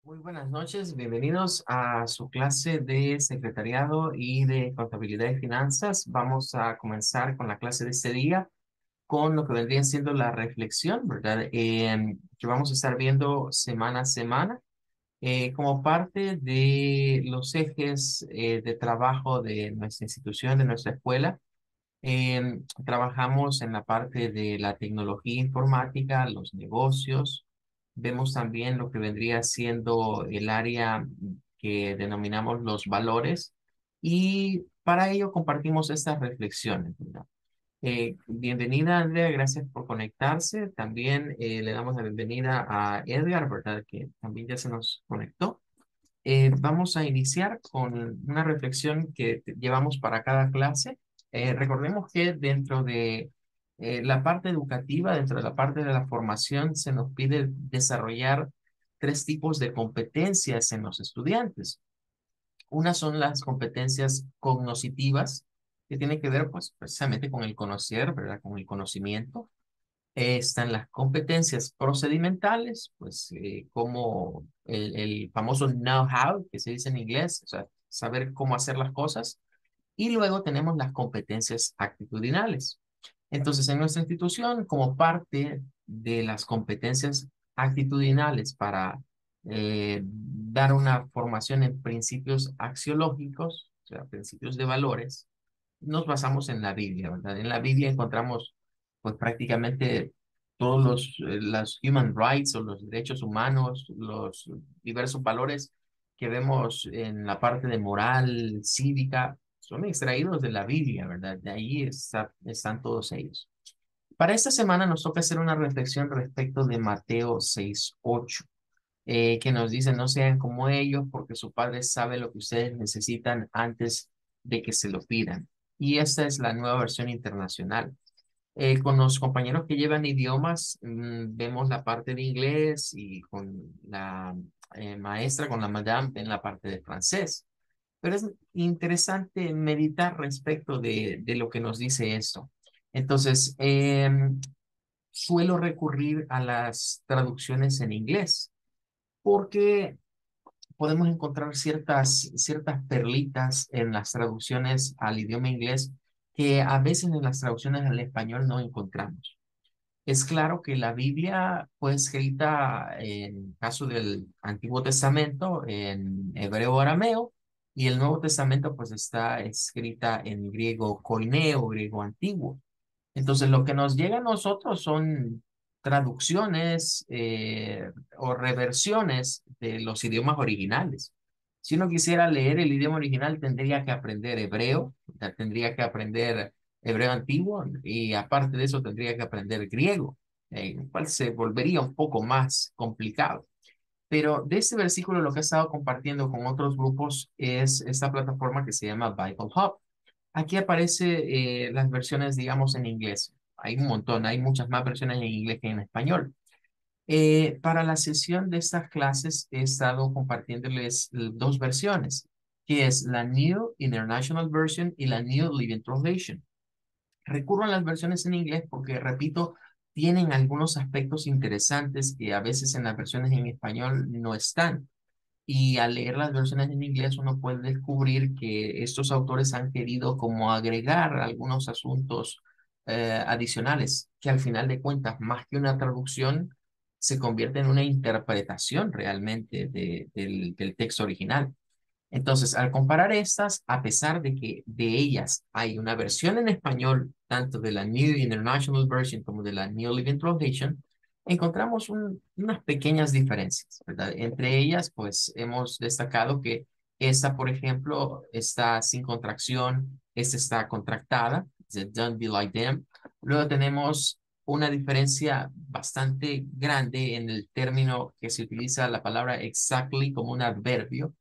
Muy buenas noches, bienvenidos a su clase de secretariado y de contabilidad y finanzas. Vamos a comenzar con la clase de este día con lo que vendría siendo la reflexión, ¿verdad? Que vamos a estar viendo semana a semana como parte de los ejes de trabajo de nuestra institución, de nuestra escuela. Trabajamos en la parte de la tecnología informática, los negocios. Vemos también lo que vendría siendo el área que denominamos los valores y para ello compartimos estas reflexiones, ¿verdad? Bienvenida, Andrea, gracias por conectarse. También le damos la bienvenida a Edgar, ¿verdad? Que también ya se nos conectó. Vamos a iniciar con una reflexión que llevamos para cada clase. Recordemos que dentro de la parte educativa, dentro de la parte de la formación, se nos pide desarrollar tres tipos de competencias en los estudiantes. Una son las competencias cognitivas, que tienen que ver pues, precisamente con el conocer, ¿verdad? Con el conocimiento. Están las competencias procedimentales, pues como el famoso know-how que se dice en inglés, o sea, saber cómo hacer las cosas. Y luego tenemos las competencias actitudinales. Entonces, en nuestra institución, como parte de las competencias actitudinales para dar una formación en principios axiológicos, o sea, principios de valores, nos basamos en la Biblia, ¿verdad? En la Biblia encontramos pues prácticamente todos las human rights o los derechos humanos, los diversos valores que vemos en la parte de moral, cívica, son extraídos de la Biblia, ¿verdad? De ahí están todos ellos. Para esta semana nos toca hacer una reflexión respecto de Mateo 6:8, que nos dice, no sean como ellos, porque su Padre sabe lo que ustedes necesitan antes de que se lo pidan. Y esta es la nueva versión internacional. Con los compañeros que llevan idiomas, vemos la parte de inglés y con la maestra, con la madame, en la parte de francés. Pero es interesante meditar respecto de lo que nos dice esto. Entonces, suelo recurrir a las traducciones en inglés porque podemos encontrar ciertas perlitas en las traducciones al idioma inglés que a veces en las traducciones al español no encontramos. Es claro que la Biblia fue escrita en caso del Antiguo Testamento en hebreo arameo y el Nuevo Testamento pues está escrita en griego koineo, griego antiguo. Entonces, lo que nos llega a nosotros son traducciones o reversiones de los idiomas originales. Si uno quisiera leer el idioma original, tendría que aprender hebreo, o sea, tendría que aprender hebreo antiguo y aparte de eso tendría que aprender griego, lo cual se volvería un poco más complicado. Pero de este versículo lo que he estado compartiendo con otros grupos es esta plataforma que se llama Bible Hub. Aquí aparece las versiones, digamos, en inglés. Hay un montón, hay muchas más versiones en inglés que en español. Para la sesión de estas clases he estado compartiéndoles dos versiones, que es la New International Version y la New Living Translation. Recurro a las versiones en inglés porque, repito, tienen algunos aspectos interesantes que a veces en las versiones en español no están. Y al leer las versiones en inglés uno puede descubrir que estos autores han querido como agregar algunos asuntos adicionales que al final de cuentas, más que una traducción, se convierte en una interpretación realmente del texto original. Entonces, al comparar estas, a pesar de que de ellas hay una versión en español, tanto de la New International Version como de la New Living Translation, encontramos unas pequeñas diferencias, ¿verdad? Entre ellas, pues hemos destacado que esta, por ejemplo, está sin contracción, esta está contractada, dice don't be like them. Luego tenemos una diferencia bastante grande en el término que se utiliza la palabra exactly como un adverbio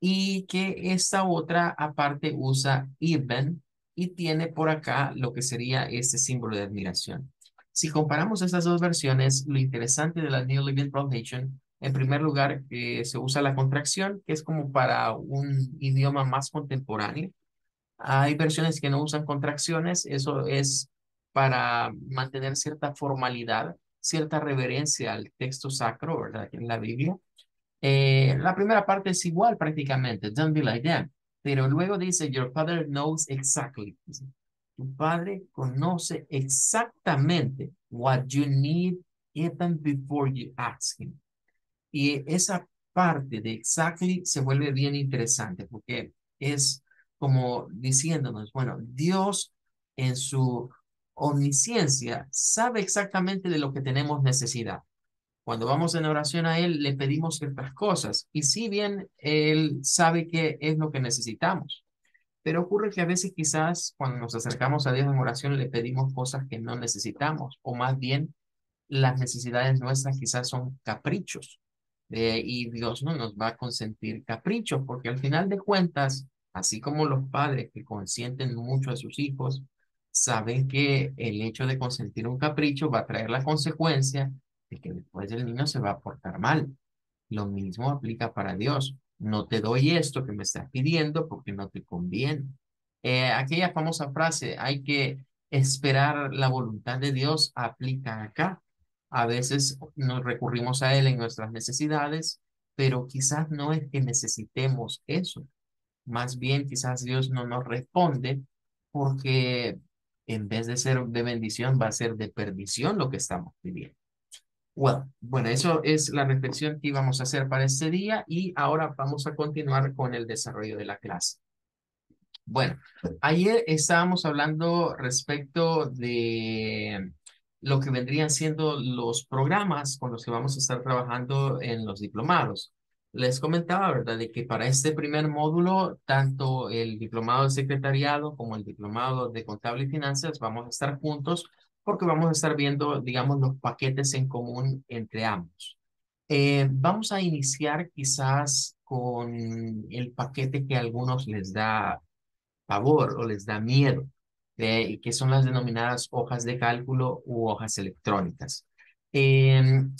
y que esta otra aparte usa even y tiene por acá lo que sería este símbolo de admiración. Si comparamos estas dos versiones, lo interesante de la New Living Translation, en primer lugar, se usa la contracción, que es como para un idioma más contemporáneo. Hay versiones que no usan contracciones, eso es para mantener cierta formalidad, cierta reverencia al texto sacro, ¿verdad? Que en la Biblia. La primera parte es igual prácticamente, don't be like them. Pero luego dice, your father knows exactly. Dice, tu padre conoce exactamente what you need even before you ask him. Y esa parte de exactly se vuelve bien interesante porque es como diciéndonos, bueno, Dios en su omnisciencia sabe exactamente de lo que tenemos necesidad. Cuando vamos en oración a Él, le pedimos ciertas cosas y si bien Él sabe qué es lo que necesitamos, pero ocurre que a veces quizás cuando nos acercamos a Dios en oración le pedimos cosas que no necesitamos o más bien las necesidades nuestras quizás son caprichos. Y Dios no nos va a consentir caprichos, porque al final de cuentas, así como los padres que consienten mucho a sus hijos, saben que el hecho de consentir un capricho va a traer la consecuencia de que después el niño se va a portar mal. Lo mismo aplica para Dios. No te doy esto que me estás pidiendo porque no te conviene. Aquella famosa frase, hay que esperar la voluntad de Dios, aplica acá. A veces nos recurrimos a Él en nuestras necesidades, pero quizás no es que necesitemos eso. Más bien, quizás Dios no nos responde porque en vez de ser de bendición, va a ser de perdición lo que estamos pidiendo. Bueno, eso es la reflexión que íbamos a hacer para este día y ahora vamos a continuar con el desarrollo de la clase. Bueno, ayer estábamos hablando respecto de lo que vendrían siendo los programas con los que vamos a estar trabajando en los diplomados. Les comentaba, ¿verdad?, de que para este primer módulo, tanto el diplomado de secretariado como el diplomado de contable y finanzas vamos a estar juntos porque vamos a estar viendo, digamos, los paquetes en común entre ambos. Vamos a iniciar quizás con el paquete que a algunos les da pavor o les da miedo, que son las denominadas hojas de cálculo u hojas electrónicas. Em,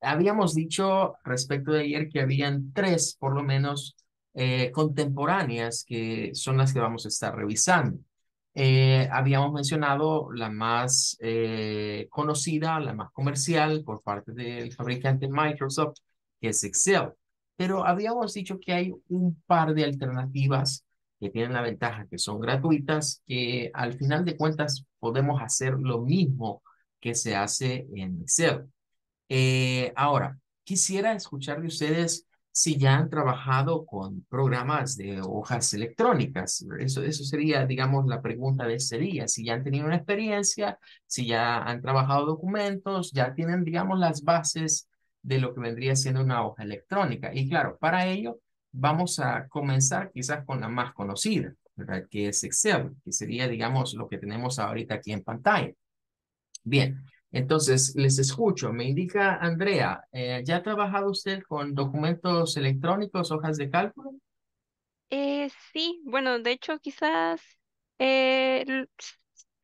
Habíamos dicho respecto de ayer que habían tres, por lo menos, contemporáneas, que son las que vamos a estar revisando. Habíamos mencionado la más conocida, la más comercial por parte del fabricante Microsoft, que es Excel. Pero habíamos dicho que hay un par de alternativas que tienen la ventaja que son gratuitas, que al final de cuentas podemos hacer lo mismo que se hace en Excel. Ahora, quisiera escuchar de ustedes si ya han trabajado con programas de hojas electrónicas. Eso sería, digamos, la pregunta de este día. Si ya han tenido una experiencia, si ya han trabajado documentos, ya tienen, digamos, las bases de lo que vendría siendo una hoja electrónica. Y claro, para ello vamos a comenzar quizás con la más conocida, ¿verdad? Que es Excel, que sería, digamos, lo que tenemos ahorita aquí en pantalla. Bien, entonces les escucho. Me indica Andrea, ¿ya ha trabajado usted con documentos electrónicos, hojas de cálculo? Sí, bueno, de hecho quizás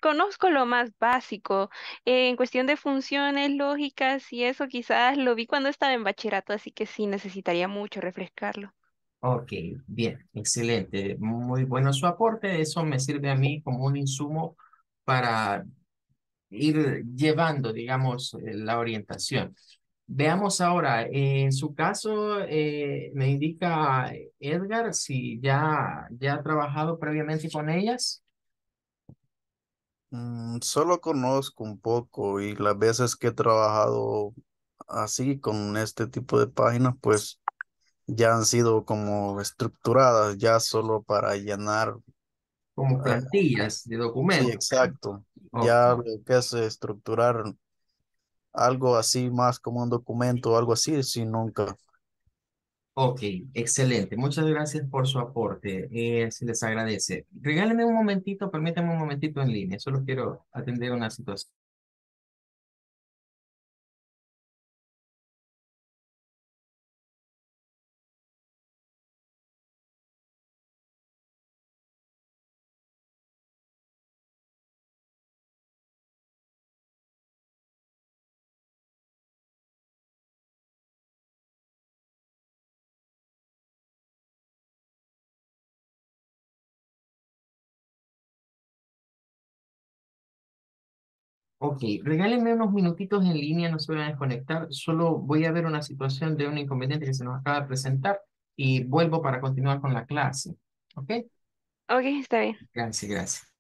conozco lo más básico. En cuestión de funciones lógicas y eso quizás lo vi cuando estaba en bachillerato, así que sí necesitaría mucho refrescarlo. Ok, bien, excelente. Muy bueno su aporte. Eso me sirve a mí como un insumo para ir llevando, digamos, la orientación. Veamos ahora, en su caso, me indica Edgar si ya ha trabajado previamente con ellas. Solo conozco un poco y las veces que he trabajado así con este tipo de páginas, pues ya han sido como estructuradas, ya solo para llenar. Como eh, plantillas de sí, documentos. exacto. Ok, Ya lo que es estructurar algo así más como un documento o algo así, sí, nunca. ok, excelente. Muchas gracias por su aporte. Se les agradece. Regálenme un momentito, permítanme un momentito en línea. Solo quiero atender una situación. Ok, regálenme unos minutitos en línea, no se van a desconectar. Solo voy a ver una situación de un inconveniente que se nos acaba de presentar y vuelvo para continuar con la clase. Ok, Ok, está bien. gracias, gracias.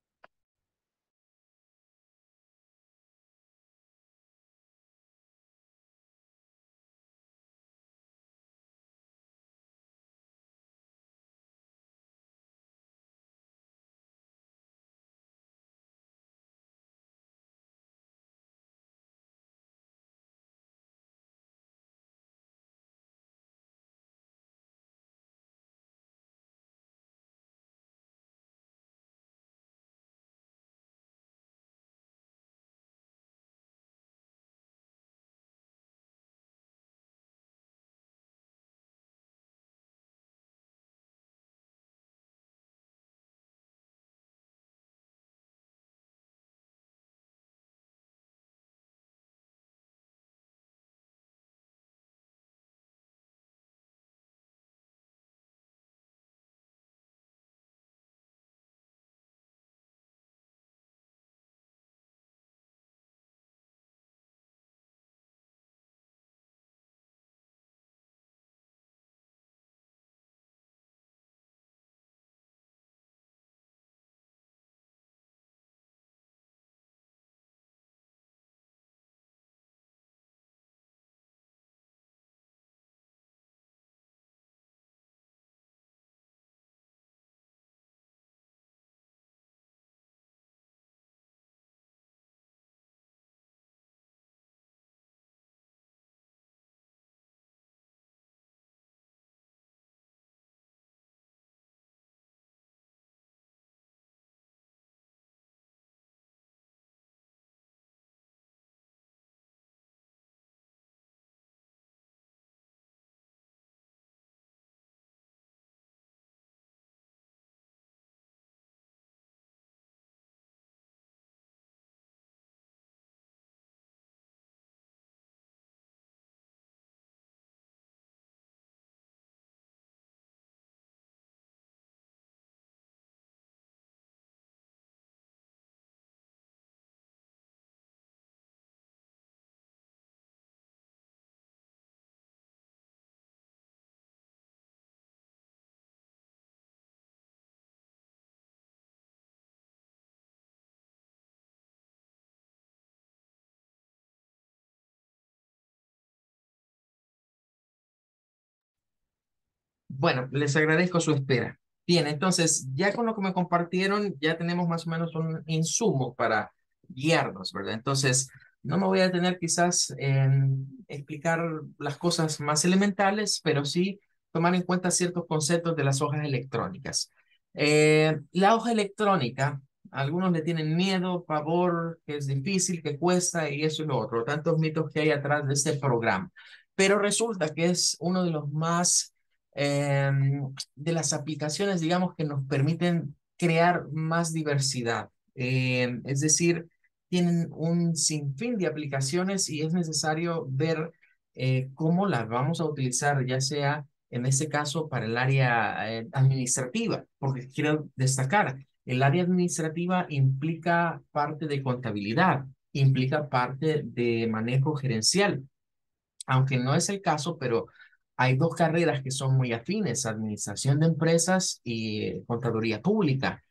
Bueno, les agradezco su espera. Bien, entonces, ya con lo que me compartieron, ya tenemos más o menos un insumo para guiarnos, ¿verdad? Entonces, no me voy a detener quizás en explicar las cosas más elementales, pero sí tomar en cuenta ciertos conceptos de las hojas electrónicas. La hoja electrónica, algunos le tienen miedo, pavor, que es difícil, que cuesta y eso y lo otro, tantos mitos que hay atrás de este programa. Pero resulta que es uno de los más de las aplicaciones, digamos, que nos permiten crear más diversidad. Es decir, tienen un sinfín de aplicaciones y es necesario ver cómo las vamos a utilizar, ya sea en este caso para el área administrativa, porque quiero destacar, el área administrativa implica parte de contabilidad, implica parte de manejo gerencial, aunque no es el caso, pero hay dos carreras que son muy afines, administración de empresas y contaduría pública.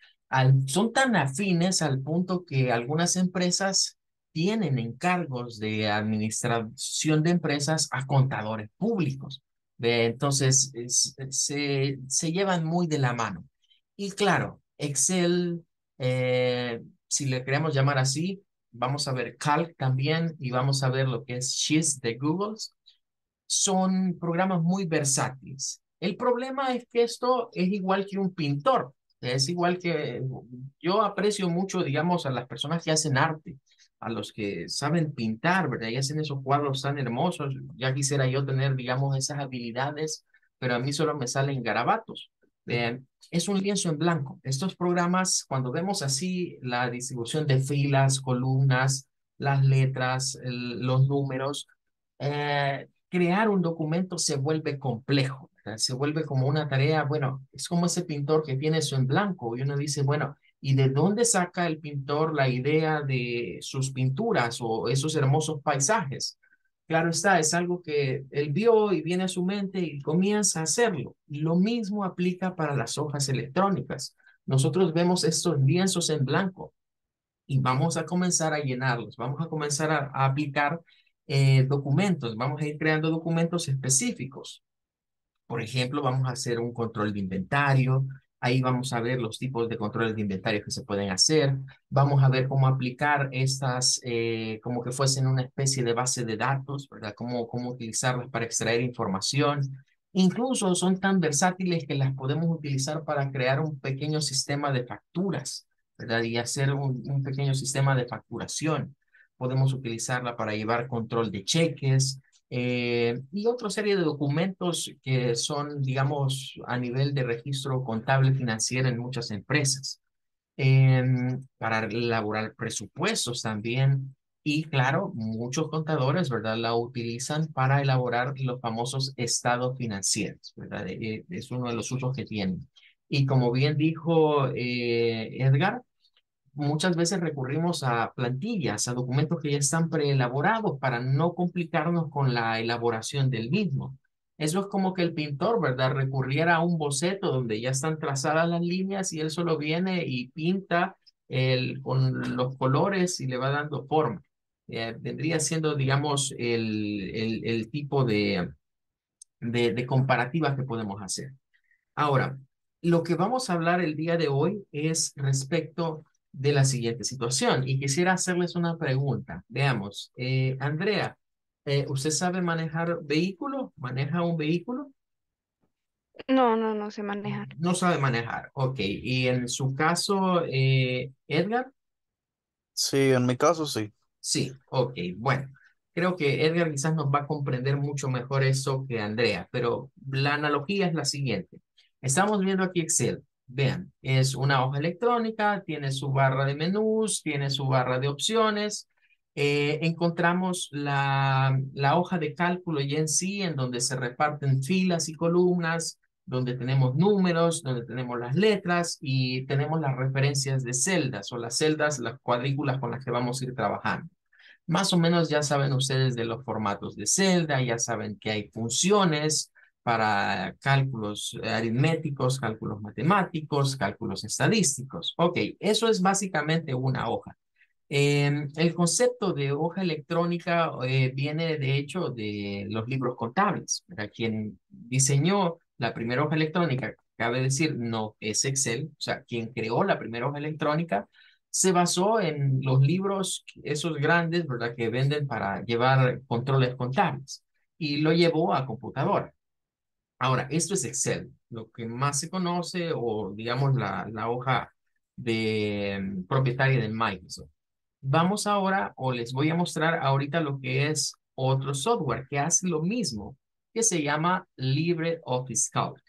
Son tan afines al punto que algunas empresas tienen encargos de administración de empresas a contadores públicos. Entonces, se llevan muy de la mano. Y claro, Excel, si le queremos llamar así, vamos a ver Calc también y vamos a ver lo que es Sheets de Google. Son programas muy versátiles. El problema es que esto es igual que un pintor. Es igual que yo aprecio mucho, digamos, a las personas que hacen arte, a los que saben pintar, ¿verdad? Y hacen esos cuadros tan hermosos. Ya quisiera yo tener, digamos, esas habilidades, pero a mí solo me salen garabatos. Es un lienzo en blanco. Estos programas, cuando vemos así la distribución de filas, columnas, las letras, los números, crear un documento se vuelve complejo, ¿verdad? Se vuelve como una tarea, bueno, es como ese pintor que tiene eso en blanco y uno dice, bueno, ¿Y de dónde saca el pintor la idea de sus pinturas o esos hermosos paisajes? Claro está, es algo que él vio y viene a su mente y comienza a hacerlo. Lo mismo aplica para las hojas electrónicas. Nosotros vemos estos lienzos en blanco y vamos a comenzar a llenarlos, vamos a comenzar a aplicar documentos, vamos a ir creando documentos específicos. Por ejemplo, vamos a hacer un control de inventario. Ahí vamos a ver los tipos de controles de inventario que se pueden hacer. Vamos a ver cómo aplicar estas, como que fuesen una especie de base de datos, ¿verdad? Cómo utilizarlas para extraer información. Incluso son tan versátiles que las podemos utilizar para crear un pequeño sistema de facturas, ¿verdad? Y hacer un pequeño sistema de facturación. Podemos utilizarla para llevar control de cheques, y otra serie de documentos que son, digamos, a nivel de registro contable financiero en muchas empresas, para elaborar presupuestos también. Y claro, muchos contadores, ¿verdad? La utilizan para elaborar los famosos estados financieros, ¿verdad? Es uno de los usos que tienen. Y como bien dijo Edgar, muchas veces recurrimos a plantillas, a documentos que ya están preelaborados para no complicarnos con la elaboración del mismo. Eso es como que el pintor, ¿verdad? Recurriera a un boceto donde ya están trazadas las líneas y él solo viene y pinta con los colores y le va dando forma. Vendría siendo, digamos, el tipo de comparativas que podemos hacer. Ahora, lo que vamos a hablar el día de hoy es respecto de la siguiente situación y quisiera hacerles una pregunta. Veamos, Andrea, ¿usted sabe manejar vehículo? ¿Maneja un vehículo? No, no, no sé manejar. No sabe manejar, ok. Y en su caso, Edgar. Sí, en mi caso sí. Sí, ok, bueno, creo que Edgar quizás nos va a comprender mucho mejor eso que Andrea, pero la analogía es la siguiente. Estamos viendo aquí Excel. Vean, es una hoja electrónica, tiene su barra de menús, tiene su barra de opciones. Encontramos la hoja de cálculo ya en sí, en donde se reparten filas y columnas, donde tenemos números, donde tenemos las letras y tenemos las referencias de celdas o las celdas, las cuadrículas con las que vamos a ir trabajando. Más o menos ya saben ustedes de los formatos de celda, ya saben que hay funciones para cálculos aritméticos, cálculos matemáticos, cálculos estadísticos. Ok, eso es básicamente una hoja. El concepto de hoja electrónica viene de hecho de los libros contables. ¿Verdad? Quien diseñó la primera hoja electrónica, cabe decir, no es Excel, o sea, quien creó la primera hoja electrónica se basó en los libros, esos grandes, ¿verdad? Que venden para llevar controles contables y lo llevó a computadora. Ahora, esto es Excel, lo que más se conoce o digamos la hoja propietaria de Microsoft. Vamos ahora, o les voy a mostrar ahorita lo que es otro software que hace lo mismo, que se llama LibreOffice Calc.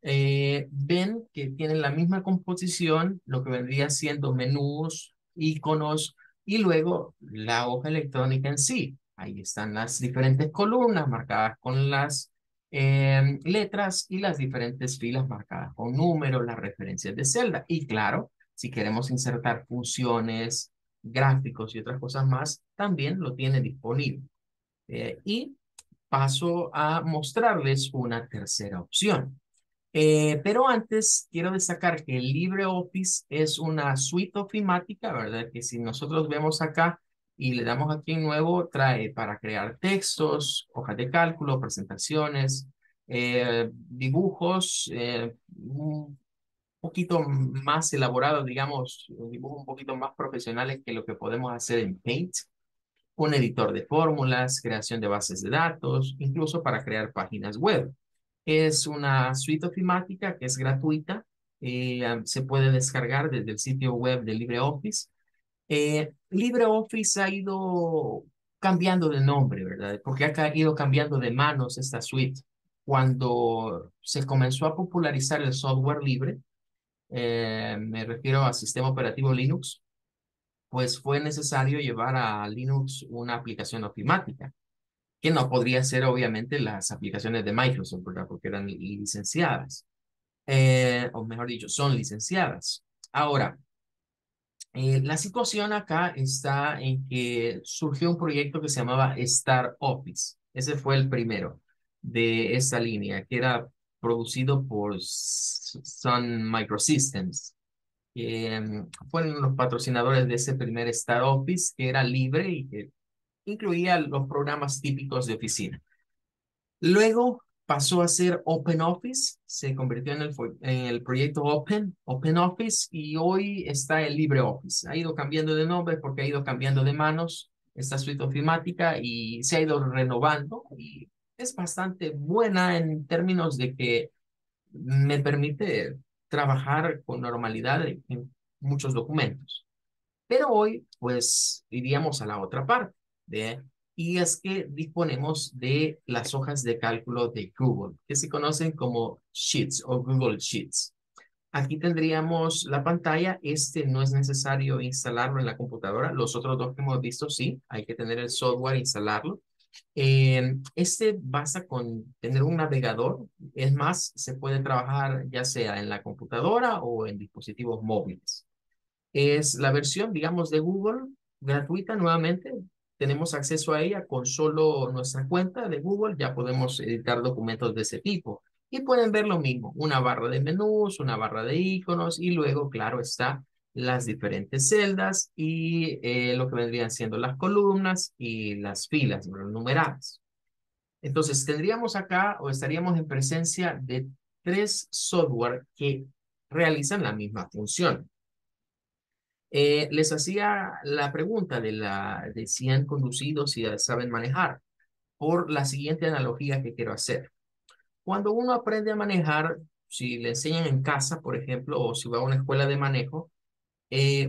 Ven que tienen la misma composición, lo que vendría siendo menús, iconos y luego la hoja electrónica en sí. Ahí están las diferentes columnas marcadas con las letras y las diferentes filas marcadas con números, las referencias de celda. Y claro, si queremos insertar funciones, gráficos y otras cosas más, también lo tiene disponible. Y paso a mostrarles una tercera opción. Pero antes quiero destacar que el LibreOffice es una suite ofimática, ¿verdad? Que si nosotros vemos acá y le damos aquí en nuevo, trae para crear textos, hojas de cálculo, presentaciones, dibujos, un poquito más elaborados, digamos, dibujos un poquito más profesionales que lo que podemos hacer en Paint, un editor de fórmulas, creación de bases de datos, incluso para crear páginas web. Es una suite ofimática que es gratuita, se puede descargar desde el sitio web de LibreOffice. LibreOffice ha ido cambiando de nombre, ¿verdad? Porque ha ido cambiando de manos esta suite. Cuando se comenzó a popularizar el software libre, me refiero al sistema operativo Linux, pues fue necesario llevar a Linux una aplicación ofimática que no podría ser obviamente las aplicaciones de Microsoft, ¿verdad? Porque eran licenciadas, o mejor dicho, son licenciadas. Ahora, La situación acá está en que surgió un proyecto que se llamaba Star Office. Ese fue el primero de esta línea, que era producido por Sun Microsystems. Fueron los patrocinadores de ese primer Star Office, que era libre y que incluía los programas típicos de oficina. Luego pasó a ser OpenOffice, se convirtió en el proyecto OpenOffice, y hoy está el LibreOffice. Ha ido cambiando de nombre porque ha ido cambiando de manos esta suite ofimática y se ha ido renovando y es bastante buena en términos de que me permite trabajar con normalidad en muchos documentos. Pero hoy, pues, iríamos a la otra parte, ¿ve? Y es que disponemos de las hojas de cálculo de Google, que se conocen como Sheets o Google Sheets. Aquí tendríamos la pantalla. Este no es necesario instalarlo en la computadora. Los otros dos que hemos visto, sí, hay que tener el software e instalarlo. Este basta con tener un navegador. Es más, se puede trabajar ya sea en la computadora o en dispositivos móviles. Es la versión, digamos, de Google, gratuita nuevamente. Tenemos acceso a ella con solo nuestra cuenta de Google. Ya podemos editar documentos de ese tipo. Y pueden ver lo mismo, una barra de menús, una barra de iconos y luego, claro, está las diferentes celdas y lo que vendrían siendo las columnas y las filas, ¿no?, numeradas. Entonces, tendríamos acá o estaríamos en presencia de tres software que realizan la misma función. Les hacía la pregunta de si han conducido, si saben manejar, por la siguiente analogía que quiero hacer. Cuando uno aprende a manejar, si le enseñan en casa, por ejemplo, o si va a una escuela de manejo,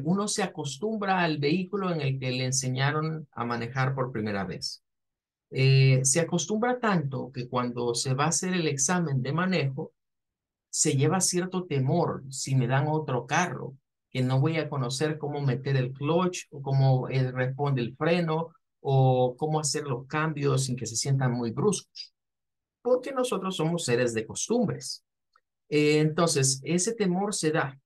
uno se acostumbra al vehículo en el que le enseñaron a manejar por primera vez. Se acostumbra tanto que cuando se va a hacer el examen de manejo, se lleva cierto temor si me dan otro carro, que no voy a conocer cómo meter el clutch o cómo responde el freno o cómo hacer los cambios sin que se sientan muy bruscos, porque nosotros somos seres de costumbres. Entonces, ese temor se da,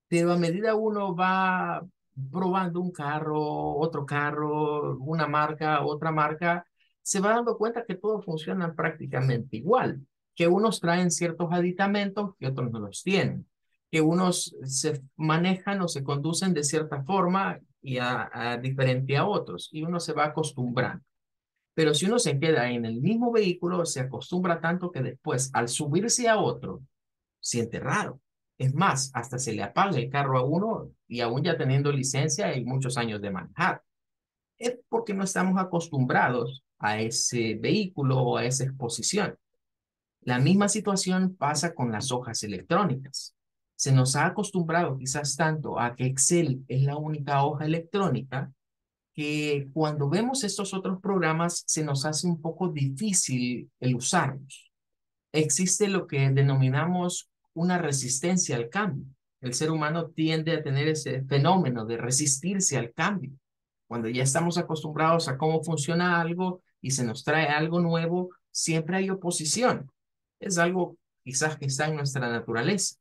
pero a medida uno va probando un carro, otro carro, una marca, otra marca, se va dando cuenta que todo funciona prácticamente igual, que unos traen ciertos aditamentos que otros no los tienen, que unos se manejan o se conducen de cierta forma y a diferente a otros, y uno se va acostumbrando. Pero si uno se queda en el mismo vehículo, se acostumbra tanto que después, al subirse a otro, siente raro. Es más, hasta se le apaga el carro a uno y aún ya teniendo licencia y muchos años de manejar. Es porque no estamos acostumbrados a ese vehículo o a esa exposición. La misma situación pasa con las hojas electrónicas. Se nos ha acostumbrado quizás tanto a que Excel es la única hoja electrónica que cuando vemos estos otros programas se nos hace un poco difícil el usarlos. Existe lo que denominamos una resistencia al cambio. El ser humano tiende a tener ese fenómeno de resistirse al cambio. Cuando ya estamos acostumbrados a cómo funciona algo y se nos trae algo nuevo, siempre hay oposición. Es algo quizás que está en nuestra naturaleza.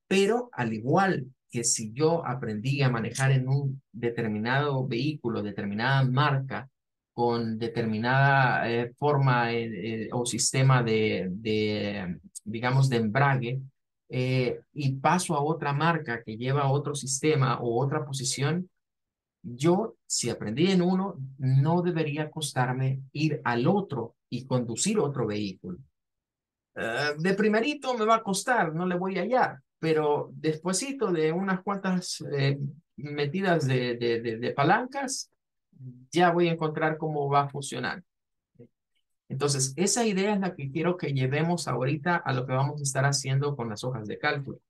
Pero al igual que si yo aprendí a manejar en un determinado vehículo, determinada marca, con determinada forma o sistema digamos, de embrague, y paso a otra marca que lleva otro sistema o otra posición, yo, si aprendí en uno, no debería costarme ir al otro y conducir otro vehículo. De primerito me va a costar, no le voy a hallar, pero despuesito de unas cuantas metidas de palancas, ya voy a encontrar cómo va a funcionar. Entonces, esa idea es la que quiero que llevemos ahorita a lo que vamos a estar haciendo con las hojas de cálculo.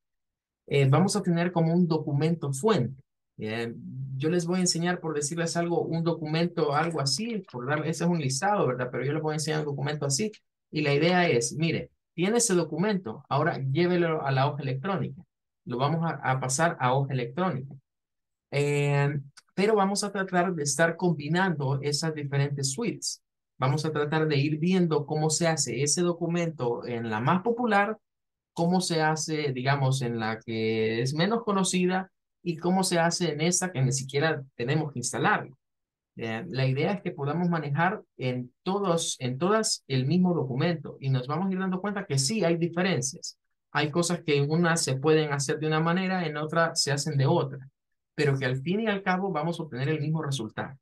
Vamos a tener como un documento fuente. Eh, yo les voy a enseñar, por decirles algo, un documento, algo así, ese es un listado, ¿verdad? Pero yo les voy a enseñar un documento así. Y la idea es, mire, tiene ese documento, ahora llévelo a la hoja electrónica. Lo vamos a pasar a hoja electrónica. Eh, pero vamos a tratar de estar combinando esas diferentes suites. Vamos a tratar de ir viendo cómo se hace ese documento en la más popular, cómo se hace, digamos, en la que es menos conocida y cómo se hace en esta que ni siquiera tenemos que instalarlo. La idea es que podamos manejar en todas el mismo documento y nos vamos a ir dando cuenta que sí hay diferencias. Hay cosas que en una se pueden hacer de una manera, en otra se hacen de otra, pero que al fin y al cabo vamos a obtener el mismo resultado.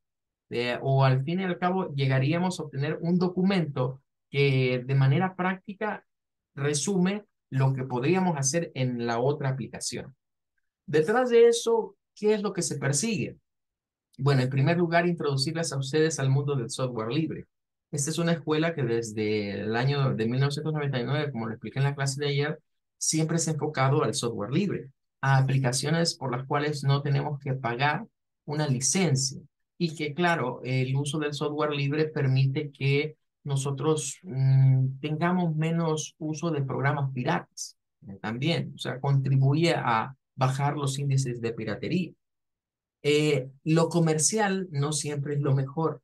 O al fin y al cabo llegaríamos a obtener un documento que de manera práctica resume lo que podríamos hacer en la otra aplicación. Detrás de eso, ¿qué es lo que se persigue? Bueno, en primer lugar, introducirles a ustedes al mundo del software libre. Esta es una escuela que desde el año de 1999, como lo expliqué en la clase de ayer, siempre se ha enfocado al software libre, a aplicaciones por las cuales no tenemos que pagar una licencia y que, claro, el uso del software libre permite que nosotros tengamos menos uso de programas piratas también, o sea, contribuye a bajar los índices de piratería. Lo comercial no siempre es lo mejor.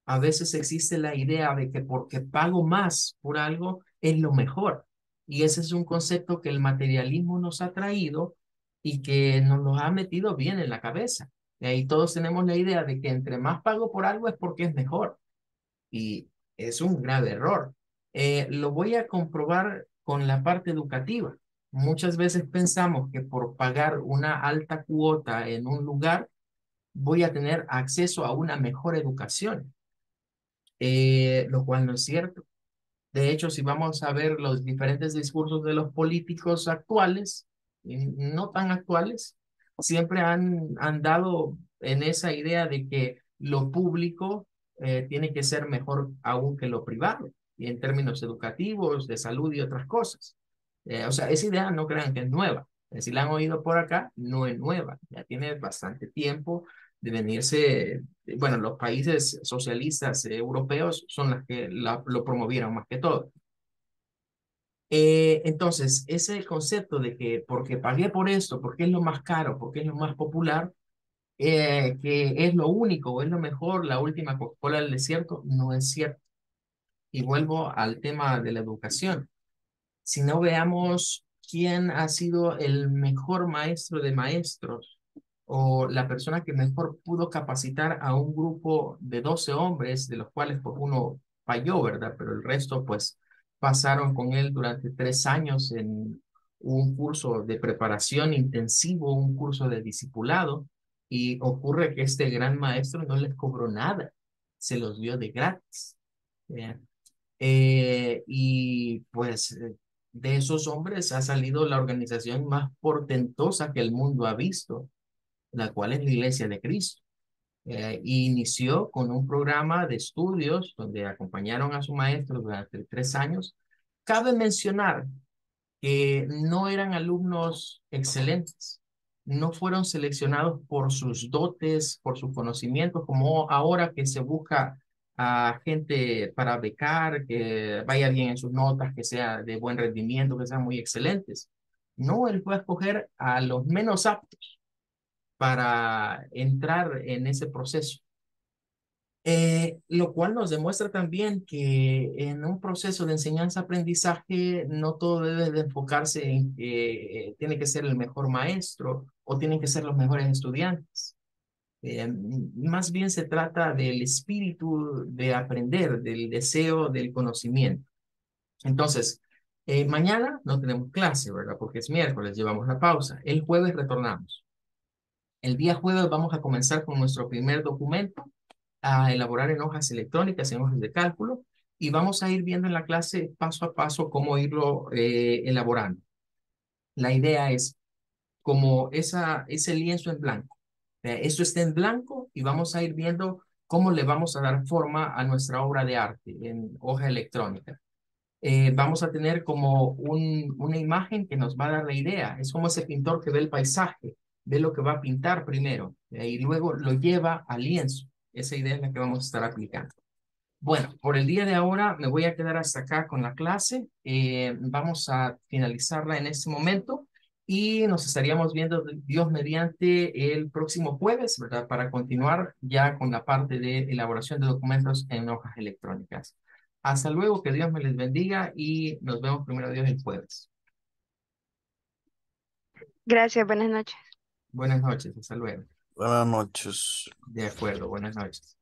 A veces existe la idea de que porque pago más por algo es lo mejor. Y ese es un concepto que el materialismo nos ha traído y que nos lo ha metido bien en la cabeza. Y ahí todos tenemos la idea de que entre más pago por algo es porque es mejor. Y es un grave error. Lo voy a comprobar con la parte educativa. Muchas veces pensamos que por pagar una alta cuota en un lugar, voy a tener acceso a una mejor educación, lo cual no es cierto. De hecho, si vamos a ver los diferentes discursos de los políticos actuales, y no tan actuales, siempre han dado en esa idea de que lo público tiene que ser mejor aún que lo privado, y en términos educativos, de salud y otras cosas. O sea, esa idea no crean que es nueva. Si la han oído por acá, no es nueva. Ya tiene bastante tiempo de venirse, bueno, los países socialistas europeos son los que lo promovieron más que todo. Entonces, ese concepto de que porque pagué por esto, porque es lo más caro, porque es lo más popular, que es lo único o es lo mejor, la última Coca-Cola del desierto, no es cierto. Y vuelvo al tema de la educación. Si no veamos quién ha sido el mejor maestro de maestros o la persona que mejor pudo capacitar a un grupo de 12 hombres, de los cuales pues, uno falló, ¿verdad? Pero el resto pues pasaron con él durante 3 años en un curso de preparación intensivo, un curso de discipulado, y ocurre que este gran maestro no les cobró nada, se los dio de gratis. ¿Ya? Y pues de esos hombres ha salido la organización más portentosa que el mundo ha visto, la cual es la Iglesia de Cristo. Y inició con un programa de estudios donde acompañaron a su maestro durante 3 años. Cabe mencionar que no eran alumnos excelentes, no fueron seleccionados por sus dotes, por sus conocimientos, como ahora que se busca a gente para becar, que vaya bien en sus notas, que sea de buen rendimiento, que sean muy excelentes. No, él fue a escoger a los menos aptos para entrar en ese proceso. Lo cual nos demuestra también que en un proceso de enseñanza-aprendizaje no todo debe de enfocarse en que tiene que ser el mejor maestro o tienen que ser los mejores estudiantes. Más bien se trata del espíritu de aprender, del deseo del conocimiento. Entonces, mañana no tenemos clase, ¿verdad? Porque es miércoles, llevamos la pausa. El jueves retornamos. El día jueves vamos a comenzar con nuestro primer documento a elaborar en hojas electrónicas, en hojas de cálculo, y vamos a ir viendo en la clase paso a paso cómo irlo elaborando. La idea es como ese lienzo en blanco. Esto está en blanco y vamos a ir viendo cómo le vamos a dar forma a nuestra obra de arte en hoja electrónica. Vamos a tener como una imagen que nos va a dar la idea. Es como ese pintor que ve el paisaje, ve lo que va a pintar primero y luego lo lleva al lienzo. Esa idea es la que vamos a estar aplicando. Bueno, por el día de ahora me voy a quedar hasta acá con la clase. Vamos a finalizarla en este momento y nos estaríamos viendo, Dios mediante, el próximo jueves, ¿verdad? Para continuar ya con la parte de elaboración de documentos en hojas electrónicas. Hasta luego, que Dios me les bendiga y nos vemos primero Dios el jueves. Gracias, buenas noches. Buenas noches, hasta luego. Buenas noches. De acuerdo, buenas noches.